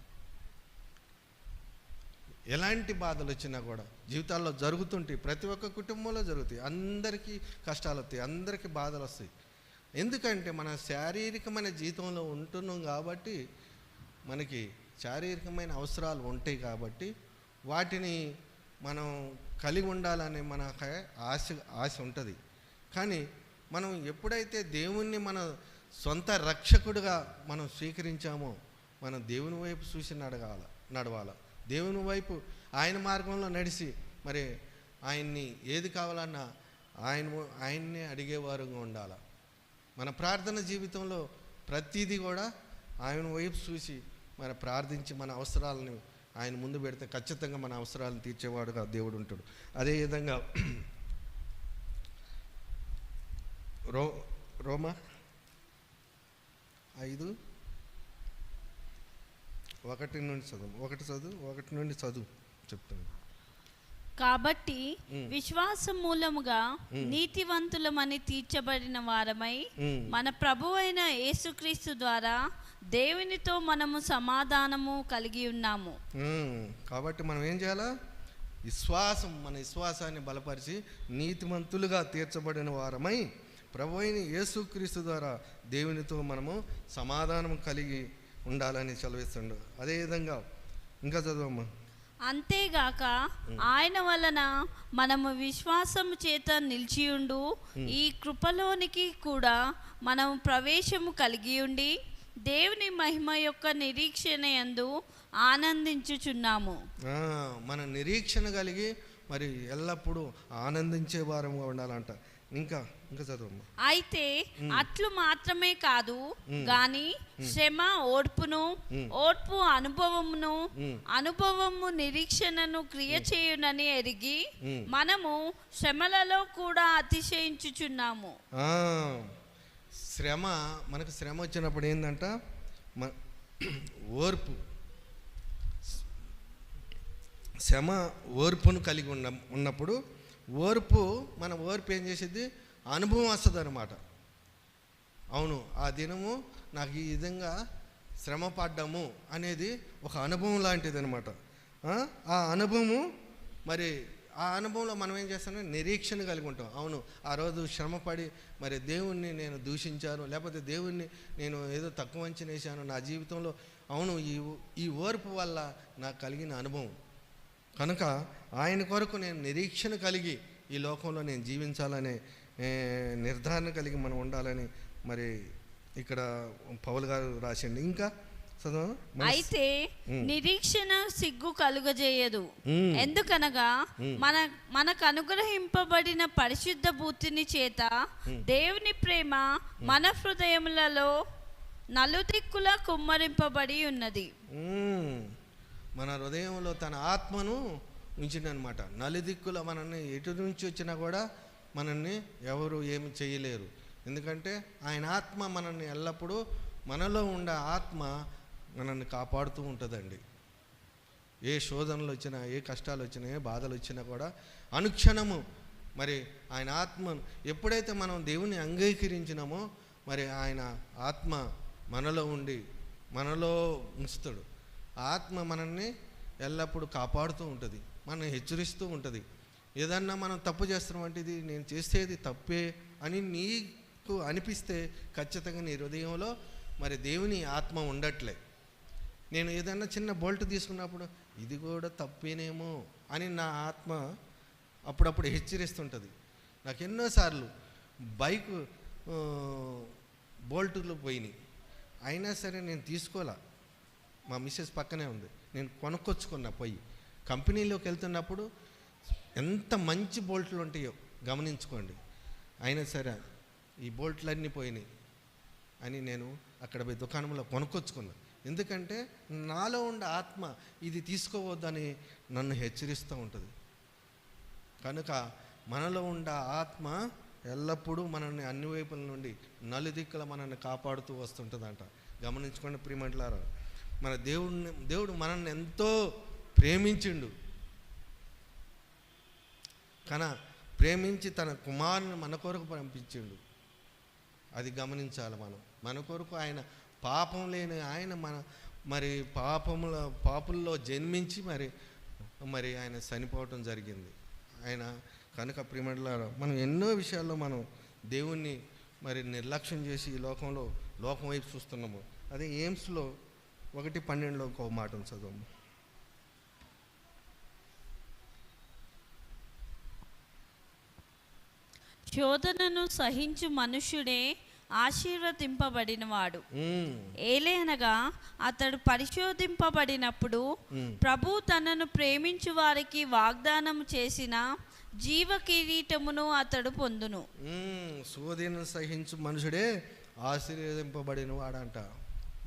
ఎలాంటి బాధలు వచ్చినా కూడా జీవితాల్లో జరుగుతుంటాయి, ప్రతి ఒక్క కుటుంబంలో జరుగుతాయి. అందరికీ కష్టాలు వస్తాయి, అందరికీ బాధలు వస్తాయి. ఎందుకంటే మన శారీరకమైన జీవితంలో ఉంటున్నాం కాబట్టి మనకి శారీరకమైన అవసరాలు ఉంటాయి కాబట్టి వాటిని మనం కలిగి ఉండాలని మనకు ఆశ ఉంటుంది. కానీ మనం ఎప్పుడైతే దేవుణ్ణి మన సొంత రక్షకుడిగా మనం స్వీకరించామో మనం దేవుని వైపు చూసి నడవాలి. దేవుని వైపు ఆయన మార్గంలో నడిచి మరి ఆయన్ని ఏది కావాలన్నా ఆయన్నే అడిగేవారుగా ఉండాలి. మన ప్రార్థన జీవితంలో ప్రతిదీ కూడా ఆయన వైపు చూసి మరి ప్రార్థించి మన అవసరాలను ఆయన ముందు పెడితే ఖచ్చితంగా మన అవసరాలను తీర్చేవాడుగా దేవుడు ఉంటాడు. అదేవిధంగా రోమా 5:1 నుండి చదువు చెప్తాను. కాబట్టి విశ్వాసం మూలముగా నీతివంతులమని తీర్చబడిన వారమై మన ప్రభువైన యేసుక్రీస్తు ద్వారా దేవునితో మనము సమాధానము కలిగి ఉన్నాము. కాబట్టి మనం ఏం చేయాలా? మన విశ్వాసాన్ని బలపరిచి నీతిమంతులుగా తీర్చబడిన వారమై ప్రభువైన యేసుక్రీస్తు ద్వారా దేవునితో మనము సమాధానం కలిగి ఉండాలని సెలవిస్తుండు. అదేవిధంగా ఇంకా చదవమ్మా. అంతేగాక ఆయన వలన మనము విశ్వాసము చేత నిలిచియుండు ఈ కృపలోనికి కూడా మనము ప్రవేశము కలిగి ఉండి దేవుని మహిమ యొక్క నిరీక్షణ యందు ఆనందించుచున్నాము. మన నిరీక్షణ కలిగి మరి ఎల్లప్పుడూ ఆనందించే వారంగా ఉండాలంట. ఇంకా చదవమ్మా. అయితే అట్లు మాత్రమే కాదు గాని శ్రమ ఓర్పును, ఓర్పు అనుభవమును, అనుభవము నిరీక్షణను క్రియ చేయునని ఎరిగి మనము శ్రమలలో కూడా అతిశయించుచున్నాము. మనకు శ్రమ వచ్చినప్పుడు ఏంటంట? ఓర్పును కలిగి ఉన్నప్పుడు మన ఓర్పు ఏం చేసేది? అనుభవం వస్తుంది అన్నమాట. అవును, ఆ దినము నాకు ఈ విధంగా శ్రమ పడ్డాము అనేది ఒక అనుభవం లాంటిది అనమాట. ఆ అనుభవంలో మనం ఏం చేస్తాం? నిరీక్షణ కలిగి ఉంటాం. అవును, ఆ రోజు శ్రమపడి మరి దేవుణ్ణి నేను దూషించాను, లేకపోతే దేవుణ్ణి నేను ఏదో తక్కువ అంచనా వేసాను నా జీవితంలో. అవును, ఈ ఓర్పు వల్ల నాకు కలిగిన అనుభవం కనుక ఆయన కొరకు నేను నిరీక్షణ కలిగి ఈ లోకంలో నేను జీవించాలనే నిర్ధారణ కలిగి మనం ఉండాలని మరి ఇక్కడ పౌలు గారు రాసిండు. ఇంకా అయితే నిరీక్షణ సిగ్గు కలుగజేయదు, ఎందుకనగా మనకు అనుగ్రహింపబడిన పరిశుద్ధ బుద్ధిని చేత దేవుని ప్రేమ మన హృదయములలో నలుదిక్కుల కుమ్మరింపబడి ఉన్నది. మన హృదయంలో తన ఆత్మను ఉంచిందనమాట. నలుదిక్కుల మనల్ని ఎటు నుంచి వచ్చినా కూడా మనల్ని ఎవరు ఏమి చేయలేరు. ఎందుకంటే ఆయన ఆత్మ మనల్ని ఎల్లప్పుడూ, మనలో ఉండే ఆత్మ మనల్ని కాపాడుతూ ఉంటుందండి. ఏ శోధనలు వచ్చినా, ఏ కష్టాలు వచ్చినా, ఏ బాధలు వచ్చినా కూడా అనుక్షణము మరి ఆయన ఆత్మ ఎప్పుడైతే మనం దేవుని అంగీకరించినామో మరి ఆయన ఆత్మ మనలో ఉండి మనలో ఉంచుతాడు. ఆత్మ మనల్ని ఎల్లప్పుడూ కాపాడుతూ ఉంటుంది, మనం హెచ్చరిస్తూ ఉంటుంది. ఏదన్నా మనం తప్పు చేస్తున్నామంటే ఇది నేను చేసేది తప్పే అని నీకు అనిపిస్తే ఖచ్చితంగా నీ హృదయంలో మరి దేవుని ఆత్మ ఉండట్లే. నేను ఏదన్నా చిన్న బోల్ట్ తీసుకున్నప్పుడు ఇది కూడా తప్పేనేమో అని నా ఆత్మ అప్పుడప్పుడు హెచ్చరిస్తుంటుంది. నాకు ఎన్నోసార్లు బైక్ బోల్టులు పోయినాయి, అయినా సరే నేను తీసుకోలే. మా మిస్సెస్ పక్కనే ఉంది, నేను కొనుక్కొచ్చుకున్నా. పోయి కంపెనీలోకి వెళ్తున్నప్పుడు ఎంత మంచి బోల్ట్లు ఉంటాయో గమనించుకోండి. అయినా సరే ఈ బోల్ట్లన్నీ పోయినాయి అని నేను అక్కడ పోయి దుకాణంలో కొనుక్కొచ్చుకున్నా. ఎందుకంటే నాలో ఉండే ఆత్మ ఇది తీసుకోవద్దని నన్ను హెచ్చరిస్తూ ఉంటుంది. కనుక మనలో ఉండే ఆత్మ ఎల్లప్పుడూ మనల్ని అన్ని వైపుల నుండి నలుదిక్కుల మనల్ని కాపాడుతూ వస్తుంటుందంట. గమనించుకోండి ప్రియమంటలారా, మన దేవుడు మనల్ని ఎంతో ప్రేమించిండు. ప్రేమించి తన కుమారుని మన కొరకు పంపించిండు. అది గమనించాలి. మన కొరకు ఆయన పాపం లేని ఆయన మరి పాపుల్లో జన్మించి మరి ఆయన చనిపోవటం జరిగింది ఆయన. కనుక ప్రియమంటలారా, మనం ఎన్నో విషయాల్లో మనం దేవుణ్ణి మరి నిర్లక్ష్యం చేసి ఈ లోకం వైపు చూస్తున్నాము. అదే ఎయిమ్స్లో 1:12 ఒక మాట చదవము. శోధనను సహించు మనుష్యుడే ఆశీర్వదింపబడినవాడు. ఏలయనగా అతడు పరిశోధింపబడినప్పుడు ప్రభు తనను ప్రేమించు వారికి వాగ్దానం చేసిన జీవ కిరీటమును అతడు పొందును. శోధనను సహించు మనుషుడే ఆశీర్వదింపబడిన వాడంట.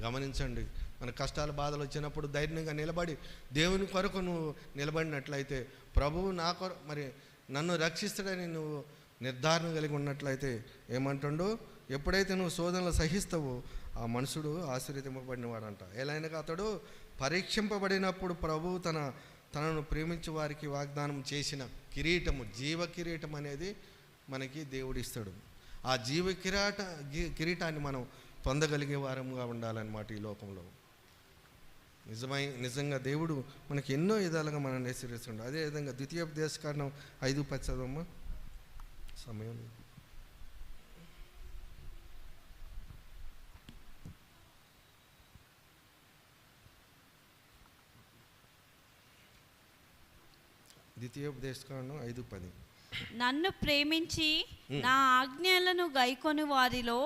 గమనించండి, మన కష్టాలు బాధలు వచ్చినప్పుడు ధైర్యంగా నిలబడి దేవుని కొరకు నువ్వు నిలబడినట్లయితే, ప్రభువు నా కొరకు మరి నన్ను రక్షిస్తాడని నువ్వు నిర్ధారణ కలిగి ఉన్నట్లయితే ఏమంటుండో, ఎప్పుడైతే నువ్వు శోధనలు సహిస్తావో ఆ మనుషుడు ఆశీర్వదింపబడినవాడంట. ఎలాగనగా అతడు పరీక్షింపబడినప్పుడు ప్రభువు తనను ప్రేమించే వారికి వాగ్దానం చేసిన కిరీటము, జీవ కిరీటం అనేది మనకి దేవుడు ఇస్తాడు. ఆ జీవ కిరీటాన్ని మనం పొందగలిగే వారంగా ఉండాలన్నమాట ఈ లోకంలో. నిజంగా దేవుడు మనకి ఎన్నో విధాలుగా మనం ఆశీర్వదిస్తుండే. అదేవిధంగా ద్వితీయోపదేశకాండం 5:10 చదవమ్మా. సమయం ద్వితీయోపదేశకాండం 5:10. నన్ను ప్రేమించి నా ఆజ్ఞలను గైకొని వారిలో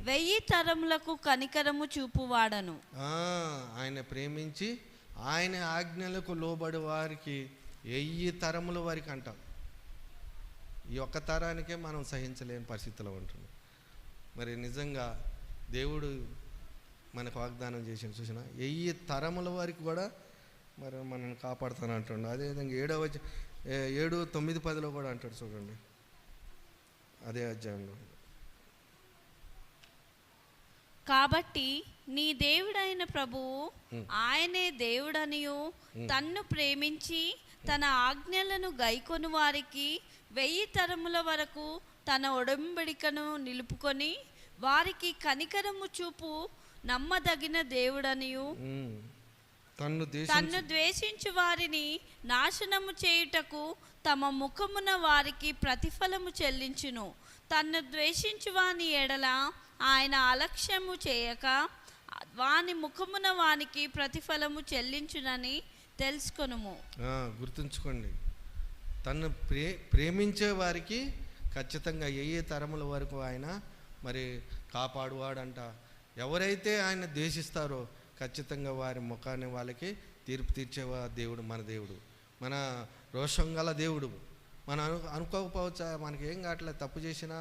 1000 తరములకు కనికరము చూపువాడను. ఆయన ప్రేమించి ఆయన ఆజ్ఞలకు లోబడి వారికి 1000 తరముల వారికి అంట. ఈ ఒక్క తరానికే మనం సహించలేని పరిస్థితిలో ఉంటున్నాం. మరి నిజంగా దేవుడు మనకు వాగ్దానం చేసిన చూసిన 1000 తరముల వారికి కూడా మరి మనల్ని కాపాడుతాను అంటుండే. అదేవిధంగా 7, 9, 10 కూడా అంటాడు చూడండి, అదే అధ్యాయంలో. కాబట్టి నీ దేవుడైన ప్రభువు ఆయనే దేవుడనియు తన్ను ప్రేమించి తన ఆజ్ఞలను గైకొని వారికి 1000 తరముల వరకు తన ఒడంబడికను నిలుపుకొని వారికి కనికరము చూపు నమ్మదగిన దేవుడనియు తన్ను ద్వేషించు వారిని నాశనము చేయుటకు తమ ముఖమున వారికి ప్రతిఫలము చెల్లించును. తన్ను ద్వేషించు వాని ఎడల ఆయన అలక్ష్యము చేయక వాని ముఖమున వానికి ప్రతిఫలము చెల్లించునని తెలుసుకొనుము. గుర్తుంచుకోండి, తన్ను ప్రేమించే వారికి ఖచ్చితంగా 1000 తరముల వరకు ఆయన మరి కాపాడువాడంట. ఎవరైతే ఆయన ద్వేషిస్తారో ఖచ్చితంగా వారి ముఖాన్ని వాళ్ళకి తీర్పు తీర్చేవా దేవుడు మన దేవుడు, మన రోషం గల దేవుడు. మనం అనుకోకపోవచ్చు, మనకి ఏం కావట్లేదు, తప్పు చేసినా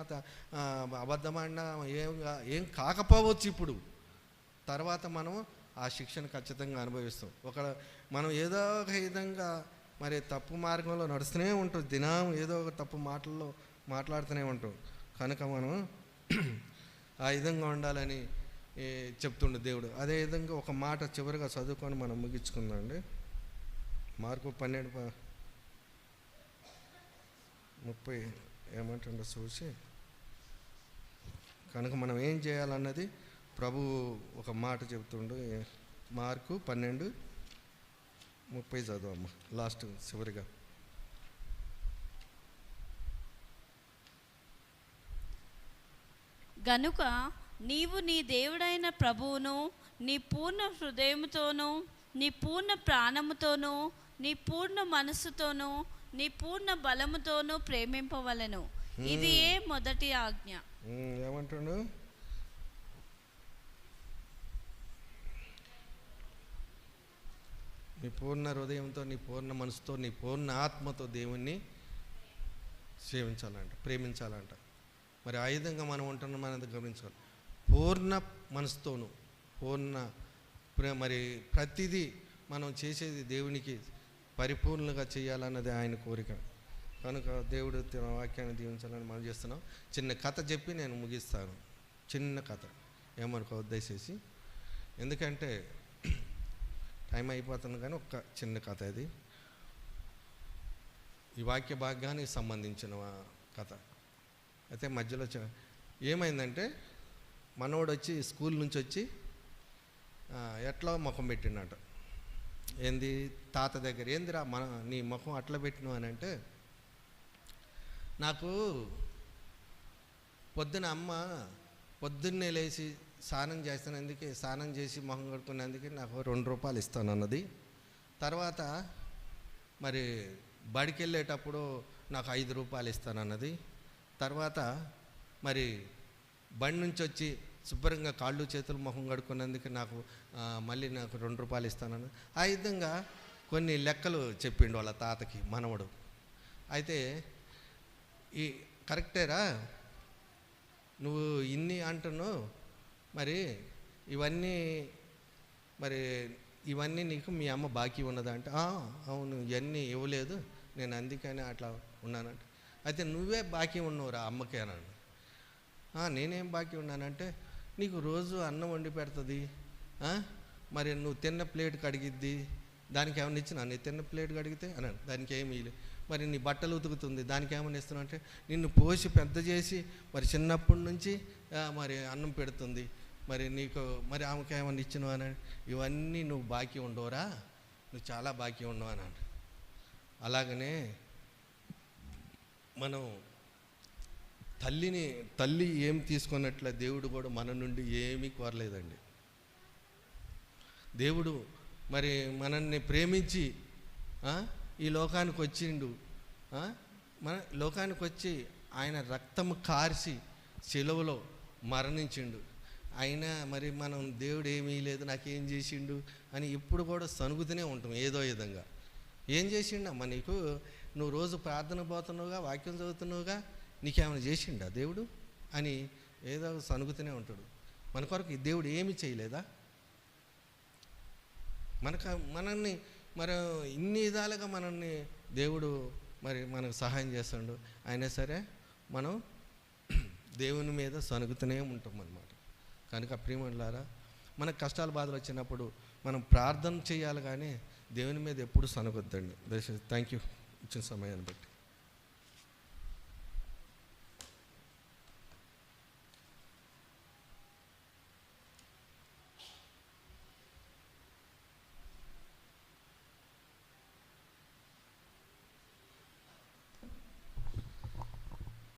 అబద్ధమాడినా ఏం కాకపోవచ్చు. ఇప్పుడు తర్వాత మనం ఆ శిక్షను ఖచ్చితంగా అనుభవిస్తాం. మనం ఏదో ఒక విధంగా మరి తప్పు మార్గంలో నడుస్తూనే ఉంటాం, దినం ఏదో ఒక తప్పు మాటల్లో మాట్లాడుతూనే ఉంటాం. కనుక మనం ఆ విధంగా ఉండాలని చెప్తుండే దేవుడు. అదేవిధంగా ఒక మాట చివరిగా చదువుకొని మనం ముగించుకుందామండి. మార్కు 12:30 ఏమంటుండో చూసి, కనుక మనం ఏం చేయాలన్నది ప్రభు ఒక మాట చెబుతుండు. మార్కు 12:30 చదవమ్మా, లాస్ట్ చివరిగా. గనుక నీవు నీ దేవుడైన ప్రభువును నీ పూర్ణ హృదయముతోనూ, నీ పూర్ణ ప్రాణముతోనూ, నీ పూర్ణ మనస్సుతోనూ, నీ పూర్ణ బలముతోనూ ప్రేమింపవలెను. ఇది మొదటి ఆజ్ఞ. ఏమంటాడు? నీ పూర్ణ హృదయంతో, నీ పూర్ణ మనసుతో, నీ పూర్ణ ఆత్మతో దేవుణ్ణి సేవించాలంట, ప్రేమించాలంట. మరి ఆ విధంగా మనం ఉంటున్నాం అనేది గమనించాలి. పూర్ణ మనసుతోను, మరి ప్రతిదీ మనం చేసేది దేవునికి పరిపూర్ణంగా చేయాలన్నది ఆయన కోరిక. కనుక దేవుడు తన వాక్యాన్ని దీవించాలని మనం చేస్తున్నాం. చిన్న కథ చెప్పి నేను ముగిస్తాను. చిన్న కథ, ఏమనుకో దయచేసి, ఎందుకంటే టైం అయిపోతుంది. కానీ ఒక్క చిన్న కథ ఇది, ఈ వాక్య భాగానికి సంబంధించిన కథ. అయితే మధ్యలో ఏమైందంటే, మనోడు వచ్చి స్కూల్ నుంచి వచ్చి ఎట్లా ముఖం పెట్టినట్ట. ఏంది తాత దగ్గర, ఏందిరా నీ ముఖం అట్లా పెట్టినావు అని అంటే, నాకు పొద్దున్నే లేచి స్నానం చేస్తున్నందుకే, స్నానం చేసి మొహం కడుక్కునేందుకే నాకు 2 రూపాయలు ఇస్తాను అన్నది. తర్వాత మరి బడికి వెళ్ళేటప్పుడు నాకు 5 రూపాయలు ఇస్తానన్నది. తర్వాత మరి బండి నుంచి వచ్చి శుభ్రంగా కాళ్ళు చేతులు మొహం కడుక్కున్నందుకు మళ్ళీ నాకు 2 రూపాయలు ఇస్తానన్నది. ఆ విధంగా కొన్ని లెక్కలు చెప్పిండు వాళ్ళ తాతకి మనవడు. అయితే ఈ కరెక్టేరా నువ్వు ఇన్ని అంటున్నావు, మరి ఇవన్నీ మరి ఇవన్నీ నీకు మీ అమ్మ బాకీ ఉన్నదా అంటే, అవును ఇవన్నీ ఇవ్వలేదు, నేను అందుకని అట్లా ఉన్నానంటే, అయితే నువ్వే బాకీ ఉన్నవురా అమ్మకే అన్నాను. నేనేం బాకీ ఉన్నానంటే, నీకు రోజు అన్నం వండి పెడుతుంది, మరి నువ్వు తిన్న ప్లేట్ కడిగిద్ది, దానికి ఏమైనా ఇచ్చినా, నీ తిన్న ప్లేట్ కడిగితే అన్నాను, దానికి ఏమీ లేదు. మరి నీ బట్టలు ఉతుకుతుంది, దానికి ఏమైనా ఇస్తున్నావు అంటే, నిన్ను పోసి పెద్ద చేసి మరి చిన్నప్పటి నుంచి మరి అన్నం పెడుతుంది, మరి నీకు మరి ఆమెకి ఏమైనా ఇచ్చినావు అని, ఇవన్నీ నువ్వు బాకీ ఉండవురా, నువ్వు చాలా బాకీ ఉండవు అన్నాడు. అలాగనే మనం తల్లి ఏం తీసుకున్నట్లే దేవుడు కూడా మన నుండి ఏమీ కోరలేదండి. దేవుడు మరి మనల్ని ప్రేమించి ఈ లోకానికి వచ్చిండు, మన లోకానికి వచ్చి ఆయన రక్తం కార్చి సిలువలో మరణించిండు. అయినా మరి మనం దేవుడు ఏమీ లేదు, నాకేం చేసిండు అని ఇప్పుడు కూడా సనుగుతూనే ఉంటాం ఏదో విధంగా. ఏం చేసిండమ్మా నీకు? నువ్వు రోజు ప్రార్థన పోతున్నావుగా, వాక్యం చదువుతున్నావుగా, నీకేమైనా చేసిండా దేవుడు అని ఏదో సనుగుతూనే ఉంటాడు. మన కొరకు ఈ దేవుడు ఏమీ చేయలేదా? మనల్ని మరి ఇన్ని విధాలుగా మనల్ని దేవుడు మరి మనకు సహాయం చేస్తాడు. అయినా సరే మనం దేవుని మీద సనుగుతూనే ఉంటాం అన్నమాట. కనుక ప్రియమనులారా, మనకు కష్టాలు బాధలు వచ్చినప్పుడు మనం ప్రార్థన చేయాలి, కానీ దేవుని మీద ఎప్పుడు సనగొద్దండి. దయచేసి థ్యాంక్ యూ ఇచ్చిన సమయాన్ని బట్టి.